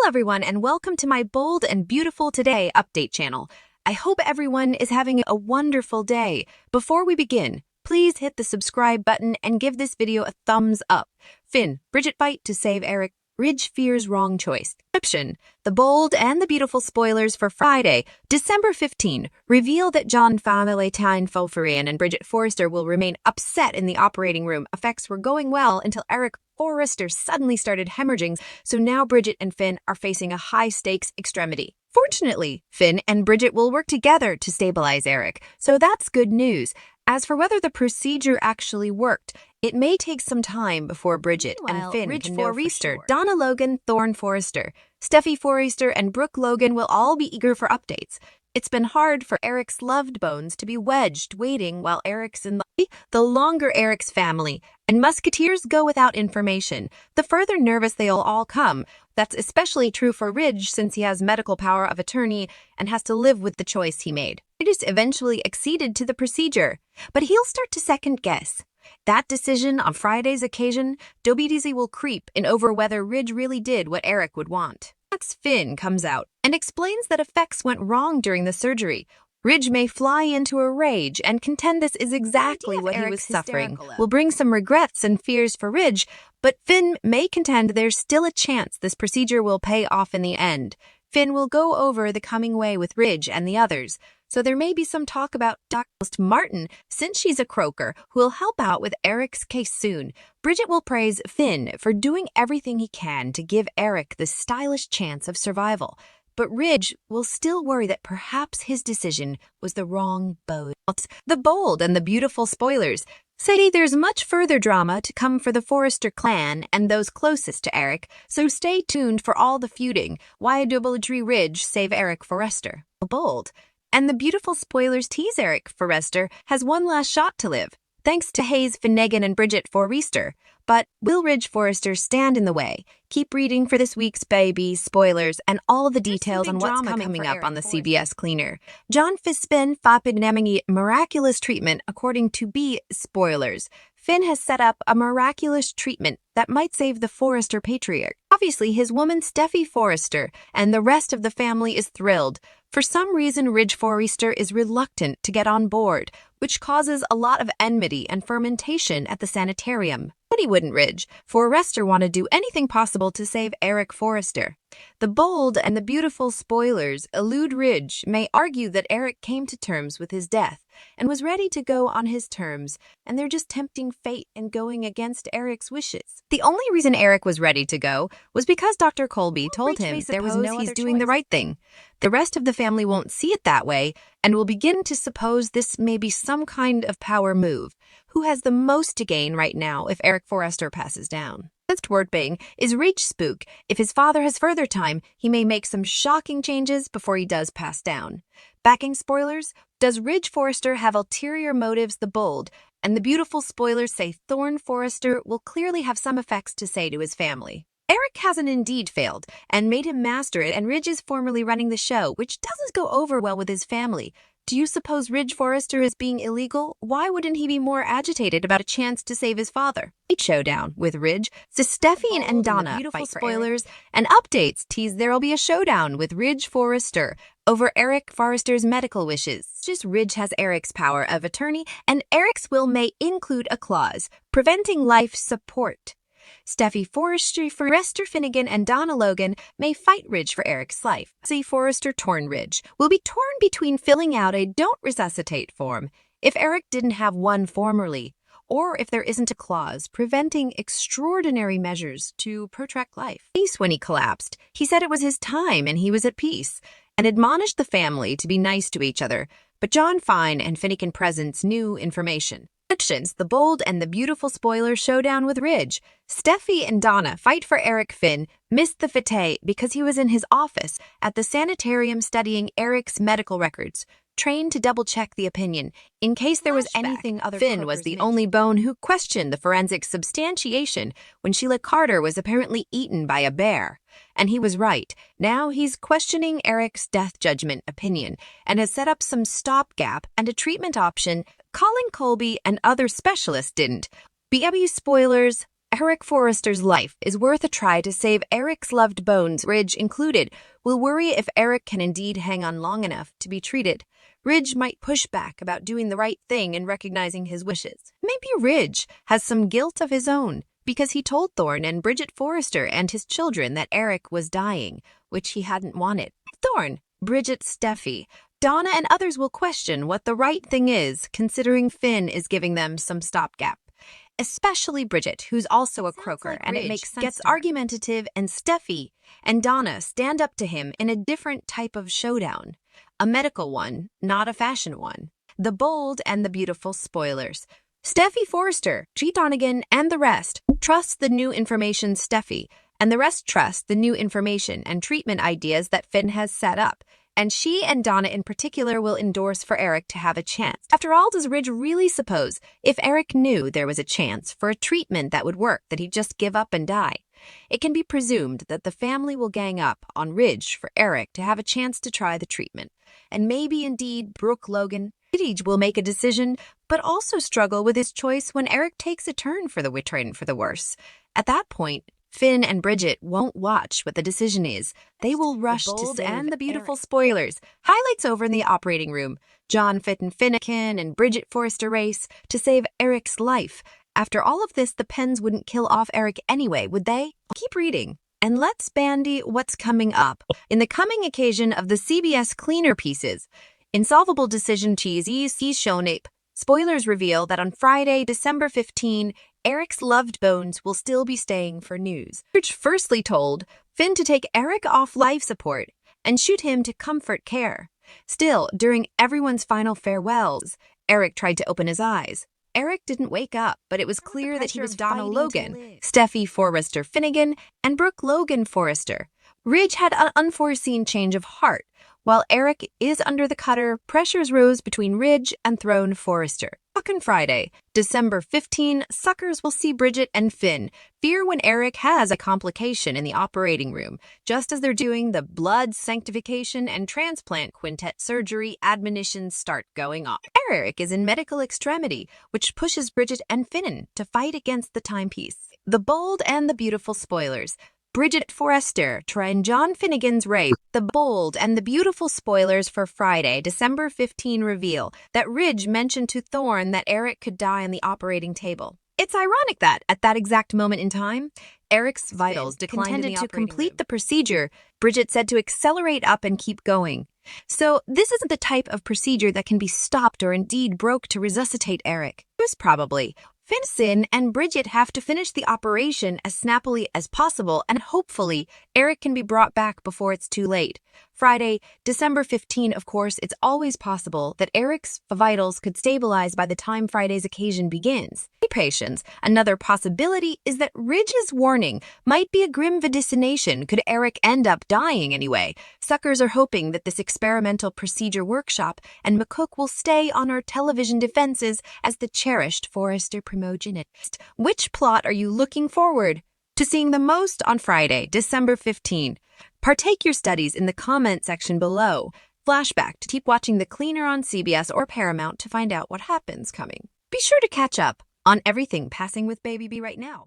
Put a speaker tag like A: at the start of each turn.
A: everyone, and welcome to my Bold and Beautiful Today update channel. I hope everyone is having a wonderful day. Before we begin, please hit the subscribe button and give this video a thumbs up. Finn, Bridget fight to save Eric. Ridge fears wrong choice. Description: the bold and the beautiful spoilers for Friday, December 15, reveal that John Valentine Foferian and Bridget Forrester will remain upset in the operating room. Effects were going well until Eric Forrester suddenly started hemorrhaging, so now Bridget and Finn are facing a high-stakes extremity. Fortunately, Finn and Bridget will work together to stabilize Eric, so that's good news. As for whether the procedure actually worked, it may take some time before Bridget and Finn can know for sure. Donna Logan, Thorne Forrester, Steffi Forrester, and Brooke Logan will all be eager for updates. It's been hard for Eric's loved bones to be wedged waiting while Eric's in the longer Eric's family and Musketeers go without information, the further nervous they'll all come. That's especially true for Ridge since he has medical power of attorney and has to live with the choice he made. It is eventually acceded to the procedure, but he'll start to second guess. That decision on Friday's occasion, Dobie will creep in over whether Ridge really did what Eric would want. Next, Finn comes out and explains that effects went wrong during the surgery. Ridge may fly into a rage and contend this is exactly what he was suffering, will bring some regrets and fears for Ridge, but Finn may contend there's still a chance this procedure will pay off in the end. Finn will go over the coming way with Ridge and the others, so there may be some talk about Dr. Martin, since she's a croaker, who will help out with Eric's case soon. Bridget will praise Finn for doing everything he can to give Eric the stylish chance of survival. But Ridge will still worry that perhaps his decision was the wrong boat. The bold and the beautiful spoilers say there's much further drama to come for the Forrester clan and those closest to Eric, so stay tuned for all the feuding. Why Doubletree Ridge save Eric Forrester? Bold and the beautiful spoilers tease Eric Forrester has one last shot to live, thanks to Hayes Finnegan and Bridget Forrester. But will Ridge Forrester stand in the way? Keep reading for this week's baby spoilers and all the details on what's coming up on the CBS Cleaner. John Fispin Fapidnaming miraculous treatment according to B spoilers. Finn has set up a miraculous treatment that might save the Forrester patriarch. Obviously, his woman Steffi Forrester and the rest of the family is thrilled. For some reason, Ridge Forrester is reluctant to get on board, which causes a lot of enmity and fermentation at the sanitarium. But he wouldn't. Ridge Forrester want to do anything possible to save Eric Forrester. The bold and the beautiful spoilers elude Ridge may argue that Eric came to terms with his death and was ready to go on his terms, and they're just tempting fate and going against Eric's wishes. The only reason Eric was ready to go was because Dr. Colby told him there was no he's doing the right thing. The rest of the family won't see it that way and will begin to suppose this may be some kind of power move. Who has the most to gain right now if Eric Forrester passes down? Next word being is Ridge Spook. If his father has further time, he may make some shocking changes before he does pass down. Backing spoilers, does Ridge Forrester have ulterior motives? The bold and the beautiful spoilers say Thorne Forrester will clearly have some effects to say to his family. Eric hasn't indeed failed and made him master it, and Ridge is formerly running the show, which doesn't go over well with his family. Do you suppose Ridge Forrester is being illegal? Why wouldn't he be more agitated about a chance to save his father? A showdown with Ridge. So Steffi and Donna fight spoilers and updates tease there'll be a showdown with Ridge Forrester over Eric Forrester's medical wishes. Just Ridge has Eric's power of attorney, and Eric's will may include a clause preventing life support. Steffi Forrester Finnegan and Donna Logan may fight Ridge for Eric's life. See Forrester torn Ridge will be torn between filling out a don't resuscitate form if Eric didn't have one formerly, or if there isn't a clause preventing extraordinary measures to protract life. When he collapsed, he said it was his time and he was at peace, and admonished the family to be nice to each other, but John Fine and Finnegan presents new information. The bold and the beautiful spoiler showdown with Ridge. Steffi and Donna fight for Eric. Finn missed the fete because he was in his office at the sanitarium studying Eric's medical records, trained to double-check the opinion in case there was anything other. Finn was the only bone who questioned the forensic substantiation when Sheila Carter was apparently eaten by a bear. And he was right. Now he's questioning Eric's death judgment opinion and has set up some stopgap and a treatment option Colin Colby and other specialists didn't. BW spoilers, Eric Forrester's life is worth a try to save Eric's loved bones, Ridge included, will worry if Eric can indeed hang on long enough to be treated. Ridge might push back about doing the right thing and recognizing his wishes. Maybe Ridge has some guilt of his own because he told Thorne and Bridget Forrester and his children that Eric was dying, which he hadn't wanted. Thorne, Bridget, Steffi, Donna, and others will question what the right thing is, considering Finn is giving them some stopgap. Especially Bridget, who's also a croaker, and it makes sense. Gets argumentative, and Steffi and Donna stand up to him in a different type of showdown. A medical one, not a fashion one. The bold and the beautiful spoilers. Steffi Forrester, G. Donegan, and the rest trust the new information Steffi, and the rest trust the new information and treatment ideas that Finn has set up. And she and Donna in particular will endorse for Eric to have a chance. After all, does Ridge really suppose if Eric knew there was a chance for a treatment that would work, that he'd just give up and die? It can be presumed that the family will gang up on Ridge for Eric to have a chance to try the treatment. And maybe indeed Brooke Logan will make a decision, but also struggle with his choice when Eric takes a turn for the worse. At that point, Finn and Bridget won't watch what the decision is. They will rush to save and the beautiful spoilers. Highlights over in the operating room. John Finnegan and Bridget Forrester race to save Eric's life. After all of this, the pens wouldn't kill off Eric anyway, would they? Keep reading. And let's bandy what's coming up. In the coming occasion of the CBS Cleaner Pieces, Insolvable Decision Cheese shown ape. Spoilers reveal that on Friday, December 15, Eric's loved bones will still be staying for news. Ridge firstly told Finn to take Eric off life support and shoot him to comfort care. Still, during everyone's final farewells, Eric tried to open his eyes. Eric didn't wake up, but it was clear that he was Donna Logan, Steffi Forrester Finnegan, and Brooke Logan Forrester. Ridge had an unforeseen change of heart. While Eric is under the cutter, pressures rose between Ridge and Throne Forrester. On Friday, December 15, suckers will see Bridget and Finn fear when Eric has a complication in the operating room, just as they're doing the blood sanctification and transplant quintet surgery admonitions start going off. Eric is in medical extremity, which pushes Bridget and Finn to fight against the timepiece. The bold and the beautiful spoilers. Bridget Forrester and John Finnegan's rape. The bold and the beautiful spoilers for Friday, December 15 reveal that Ridge mentioned to Thorne that Eric could die on the operating table. It's ironic that, at that exact moment in time, Eric's vitals declined to complete the procedure. Bridget said to accelerate up and keep going. So this isn't the type of procedure that can be stopped or indeed broke to resuscitate Eric. This probably. Finn and Bridget have to finish the operation as snappily as possible, and hopefully Eric can be brought back before it's too late. Friday, December 15, of course, it's always possible that Eric's vitals could stabilize by the time Friday's occasion begins. Patience. Another possibility is that Ridge's warning might be a grim vaticination. Could Eric end up dying anyway? Suckers are hoping that this experimental procedure workshop and McCook will stay on our television defenses as the cherished Forrester primogenist. Which plot are you looking forward to seeing the most on Friday, December 15? Partake your studies in the comment section below. Flashback to keep watching The Cleaner on CBS or Paramount to find out what happens coming. Be sure to catch up on everything passing with Baby B right now.